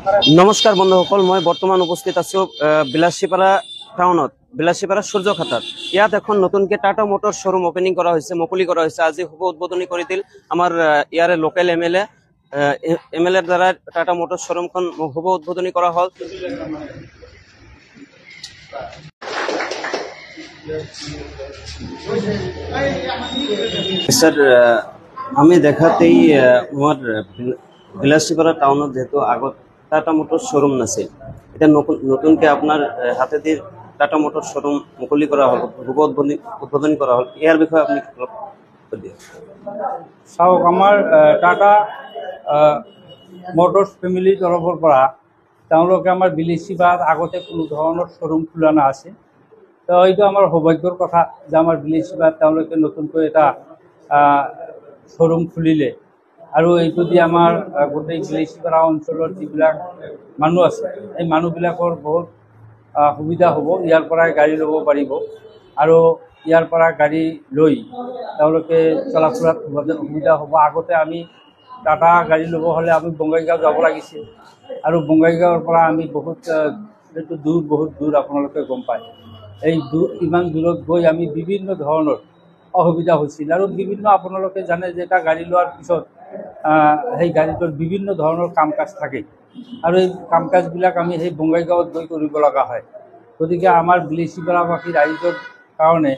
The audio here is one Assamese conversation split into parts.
নমস্কাৰ বন্ধুসকল, মই বৰ্তমান উপস্থিত আছো বিলাসীপাৰা টাউনত, বিলাসীপাৰা সূৰ্যখাতাত। ইয়াত এখন নতুনকৈ টাটা মটৰ শ্বৰুম অপেনিং কৰা হৈছে, মুকলি কৰা হৈছে। আজি শুভ উদ্বোধনী কৰি দিল আমাৰ ইয়াৰে লোকেল এম এল এৰ দ্বাৰা টাটা মটৰ শ্বৰুমখন শুভ উদ্বোধনী কৰা হ'ল। স্যাৰ, আমি দেখাতেই আমাৰ বিলাসীপাৰা টাউনত যেহেতু আগত টাটা মোটর শোরুম নাছিল, এটা নতুনকে আপনার হাতে দিয়ে টাটা মোটর শোরুম মুকলি করা হল, শুভ উদ্বোধনী করা হল। ইয়ার বিষয়ে আপনি চাওক, আমাৰ টাটা মটৰ্ছ ফেমিলিৰ তৰফৰ পৰা তেওঁলোকে আমাৰ বিলাসীপাৰাত আগতে কোনো ধৰণৰ শ্বৰুম খোলা নাছিল। তো এইটো আমাৰ সৌভাগ্যৰ কথা যে আমাৰ বিলাসীপাৰাত তেওঁলোকে নতুনকৈ এটা শ্বৰুম খুলিলে। আৰু এইটো দি আমাৰ গোটেই বিলাসীপাৰা অঞ্চলৰ যিবিলাক মানুহ আছে, এই মানুহবিলাকৰ বহুত সুবিধা হ'ব। ইয়াৰ পৰাই গাড়ী ল'ব পাৰিব আৰু ইয়াৰ পৰা গাড়ী লৈ তেওঁলোকে চলা ফুৰাত সুবিধা হ'ব। আগতে আমি টাটা গাড়ী ল'ব হ'লে আমি বঙাইগাঁও যাব লাগিছিল, আৰু বঙাইগাঁৱৰ পৰা আমি বহুত দূৰ আপোনালোকে গম পায়। ইমান দূৰত গৈ আমি বিভিন্ন ধৰণৰ অসুবিধা হৈছিল। আৰু আপোনালোকে জানে যে এটা গাড়ী লোৱাৰ পিছত সেই গাড়ীটোৰ বিভিন্ন ধৰণৰ কাম কাজ থাকে, আৰু এই কাম কাজবিলাক আমি সেই বঙাইগাঁৱত গৈ কৰিব লগা হয়। গতিকে আমাৰ বিলাসীপাৰাবাসী ৰাইজৰ কাৰণে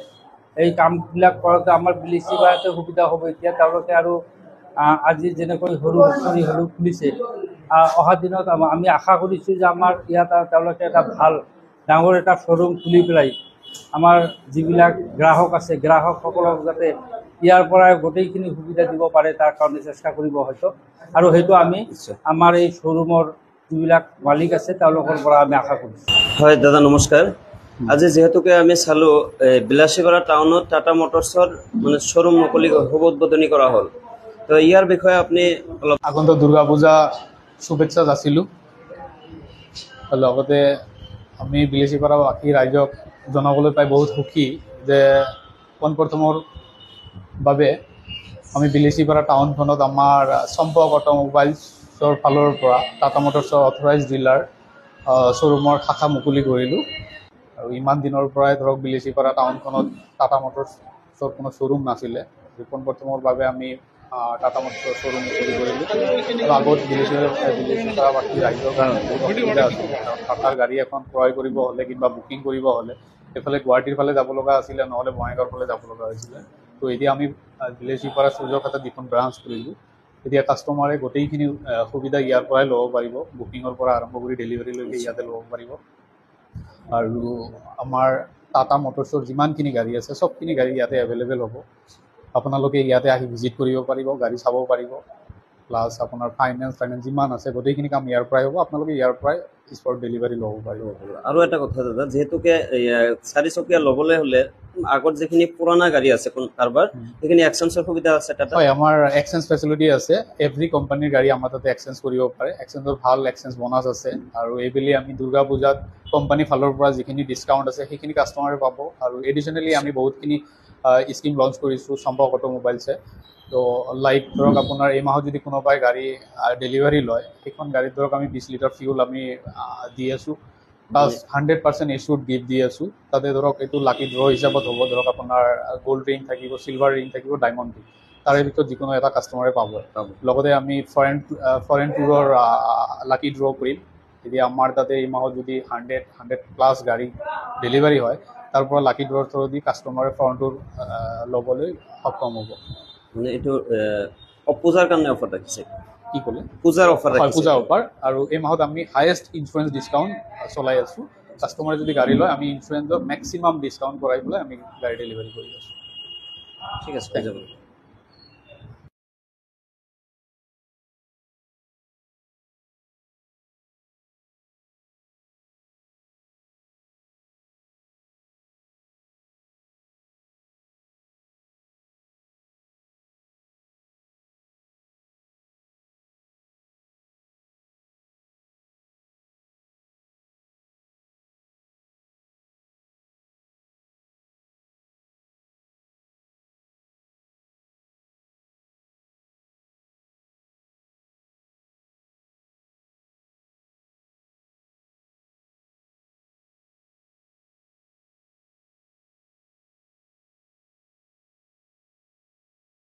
এই কামবিলাক কৰোঁতে আমাৰ বিলাসীপাৰাতে সুবিধা হ'ব। এতিয়া তেওঁলোকে আৰু আজি যেনেকৈ সৰু খুলিছে, অহা দিনত আমি আশা কৰিছোঁ যে আমাৰ ইয়াত তেওঁলোকে এটা ভাল ডাঙৰ এটা শ্বৰুম খুলি পেলাই আমাৰ যিবিলাক গ্ৰাহক আছে, গ্ৰাহকসকলক যাতে ইয়াৰ পৰাই গোটেইখিনি সুবিধা দিব পাৰে, তাৰ কাৰণে চেষ্টা কৰিব হয়তো। আৰু সেইটো আমি আমাৰ এই শ্বৰুমৰ যিবিলাক মালিক আছে তেওঁলোকৰ পৰা আমি আশা কৰিছোঁ। হয় দাদা, নমস্কাৰ। আজি যেহেতুকে আমি চালো বিলাসীপাৰা টাউনত টাটা মটৰ্ছৰ মানে শ্বৰুম মুকলি শুভ উদ্বোধনী কৰা হ'ল, তো ইয়াৰ বিষয়ে আপুনি অলপ। আগন্তুক দুৰ্গা পূজা শুভেচ্ছা যাচিলোঁ। লগতে আমি বিলাসীপাৰাবাসী ৰাইজক জনাবলৈ পাই বহুত সুখী যে পোনপ্ৰথমৰ বাবে আমি বিলাসীপাৰা টাউনখনত আমাৰ সম্পৰ্ক অটোমোবাইলছৰ ফালৰ পৰা টাটা মটৰ্ছৰ অথৰাইজ ডিলাৰ শ্বৰুমৰ শাখা মুকলি কৰিলোঁ। আৰু ইমান দিনৰ পৰাই ধৰক বিলাসীপাৰা টাউনখনত টাটা মটৰ্ছৰ কোনো শ্বৰুম নাছিলে। পোনপ্ৰথমৰ বাবে আমি টাটা মটৰ্ছৰ শ্বৰুম মুকলি কৰিলোঁ। আৰু আগত বিলাসীপাৰাবাসী ৰাইজৰ কাৰণে বহুত অসুবিধা আছিলে, কাৰণ টাটাৰ গাড়ী এখন ক্ৰয় কৰিব হ'লে কিংবা বুকিং কৰিব হ'লে এইফালে গুৱাহাটীৰ ফালে যাব লগা আছিলে, নহ'লে বঙাইগাঁৱৰ ফালে যাব লগা হৈছিলে। তো এতিয়া আমি বিলাসীপাৰা সূৰ্যখাতাত যিখন ব্ৰাঞ্চ খুলিলোঁ, এতিয়া কাষ্টমাৰে গোটেইখিনি সুবিধা ইয়াৰ পৰাই ল'ব পাৰিব। বুকিঙৰ পৰা আৰম্ভ কৰি ডেলিভাৰীলৈকে ইয়াতে ল'ব পাৰিব। আৰু আমাৰ টাটা মটৰ্ছৰ যিমানখিনি গাড়ী আছে চবখিনি গাড়ী ইয়াতে এভেইলেবল হ'ব। আপোনালোকে ইয়াতে আহি ভিজিট কৰিব পাৰিব, গাড়ী চাব পাৰিব। প্লাছ আপোনাৰ ফাইনেন্স যিমান আছে গোটেইখিনি কাম ইয়াৰ পৰাই হ'ব। আপোনালোকে ইয়াৰ পৰাই স্পট ডেলিভাৰী ল'ব পাৰিব। আৰু এটা কথা দাদা, যিহেতুকে চাৰিচকীয়া ল'বলৈ হ'লে আগত যিখিনি পুৰণা গাড়ী আছে কাৰোবাৰ, সেইখিনি এক্সচেঞ্জৰ সুবিধা আছে তাতে? হয়, আমাৰ এক্সচেঞ্জ ফেচিলিটি আছে। এভৰি কোম্পানীৰ গাড়ী আমাৰ তাতে এক্সচেঞ্জ কৰিব পাৰে। এক্সচেঞ্জৰ ভাল এক্সচেঞ্জ বোনাছ আছে। আৰু এইবুলি আমি দুৰ্গা পূজাত কোম্পানীৰ ফালৰ পৰা যিখিনি ডিছকাউণ্ট আছে সেইখিনি কাষ্টমাৰে পাব। আৰু এডিশ্যনেলি আমি বহুতখিনি স্কিম লঞ্চ কৰিছোঁ সম্পৰ্ক অটোমোবাইলছে। তো লাইক ধৰক আপোনাৰ এই মাহত যদি কোনোবাই গাড়ী ডেলিভাৰী লয়, সেইখন গাড়ীত ধৰক আমি 20 লিটাৰ ফিউল আমি দি আছোঁ, প্লাছ 100% এছুড গিফ্ট দি আছোঁ। তাতে ধৰক এইটো লাকি ড্ৰ হিচাপত হ'ব। ধৰক আপোনাৰ গোল্ড ৰিং থাকিব, চিলভাৰ ৰিং থাকিব, ডায়মণ্ড ৰিং, তাৰে ভিতৰত যিকোনো এটা কাষ্টমাৰে পাব। লগতে আমি ফৰেন টুৰৰ লাকি ড্ৰ কৰিম। এতিয়া আমাৰ তাতে এই মাহত যদি 100+ গাড়ী ডেলিভাৰী হয়, তাৰ পৰা লাকি ড্ৰৰ থ্ৰু দি কাষ্টমাৰে ফৰেন টুৰ ল'বলৈ সক্ষম হ'ব। মানে এইটো পূজাৰ কাৰণে অফাৰ ৰাখিছে? কি ক'লে? পূজাৰ অফাৰ? হয়, পূজাৰ অফাৰ। আৰু এই মাহত আমি হায়েষ্ট ইঞ্চুৰেঞ্চ ডিছকাউণ্ট চলাই আছোঁ। কাষ্টমাৰে যদি গাড়ী লয় আমি ইঞ্চুৰেঞ্চৰ মেক্সিমাম ডিছকাউণ্ট কৰাই পেলাই আমি গাড়ী ডেলিভাৰী কৰি আছোঁ। ঠিক আছে,